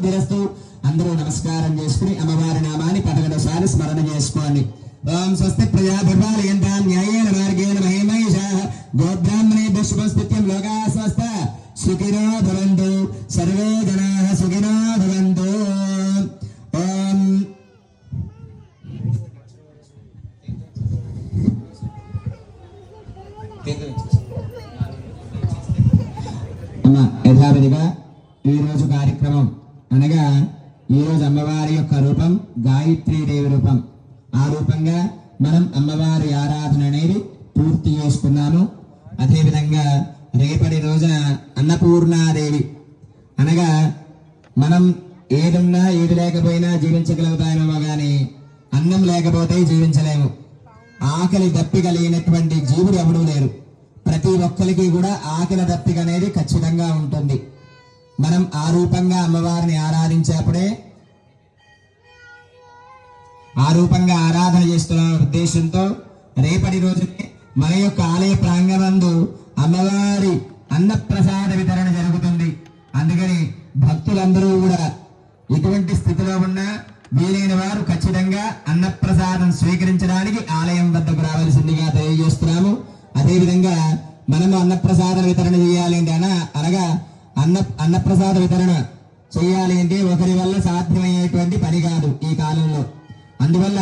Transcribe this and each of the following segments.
అభివృద్ధిరస్తు. అందరూ నమస్కారం చేసుకుని అమ్మవారి నామాన్ని పదకొండోసారి స్మరణ చేసుకోండి. ఓం స్వస్తి ప్రజాభిర్వాలయంతాం న్యాయేన మార్గేణ మహిమహేషాః గోబ్రాహ్మణేభ్యః శుభస్థిత్యం లోకాః స్వస్తా సుఖినో భవంతు సర్వే జనాః సుఖినో భవంతు. ఓం యథావిధిగా ఈరోజు కార్యక్రమం అనగా ఈరోజు అమ్మవారి యొక్క రూపం గాయత్రీదేవి రూపం. ఆ రూపంగా మనం అమ్మవారి ఆరాధన అనేది పూర్తి చేసుకున్నాము. అదేవిధంగా రేపటి రోజున అన్నపూర్ణాదేవి అనగా మనం ఏదున్నా ఏది లేకపోయినా జీవించగలుగుతామేమో కానీ అన్నం లేకపోతే జీవించలేము. ఆకలి దప్పిక లేనటువంటి జీవుడు ఎవడూ లేరు. ప్రతి ఒక్కరికి కూడా ఆకలి దప్పిక అనేది ఖచ్చితంగా ఉంటుంది. మనం ఆ రూపంగా అమ్మవారిని ఆరాధించేప్పుడే ఆ రూపంగా ఆరాధన చేస్తున్న ఉద్దేశంతో రేపటి రోజునే మన యొక్క ఆలయ ప్రాంగణంలో అమ్మవారి అన్నప్రసాద వితరణ జరుగుతుంది. అందుకని భక్తులందరూ కూడా ఎటువంటి స్థితిలో ఉన్నా వీలైన వారు ఖచ్చితంగా అన్నప్రసాదం స్వీకరించడానికి ఆలయం వద్దకు రావాల్సిందిగా తెలియజేస్తున్నాము. అదేవిధంగా మనము అన్నప్రసాద వితరణ చేయాలి అంటే అనగా అన్నప్రసాద వితరణ చేయాలి అంటే ఒకరి వల్ల సాధ్యమయ్యేటువంటి పని కాదు ఈ కాలంలో. అందువల్ల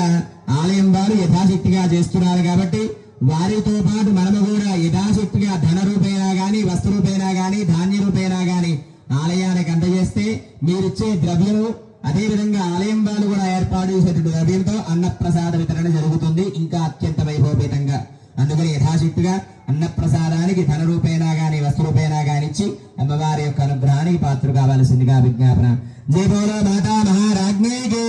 ఆలయం వారు యథాశక్తిగా చేస్తున్నారు కాబట్టి వారితో పాటు మనము కూడా యథాశక్తిగా ధన రూపేణా గాని వస్తు రూపేణా గాని ధాన్య రూపేణా గాని ఆలయానికి అందజేస్తే మీరిచ్చే ద్రవ్యము అదేవిధంగా ఆలయం వాళ్ళు కూడా ఏర్పాటు చేసేటువంటి ద్రవ్యంతో అన్నప్రసాద వితరణ జరుగుతుంది ఇంకా అత్యంత వైభవపేతంగా. అందుకని యథాశక్తిగా అన్నప్రసాదానికి ధన రూపేణా గాని వస్తు రూపేణా గాని ఇచ్చి అమ్మవారి యొక్క అనుగ్రహానికి పాత్ర కావాల్సిందిగా విజ్ఞాపన. జై బోలో మాతా మహారాజ్ఞికి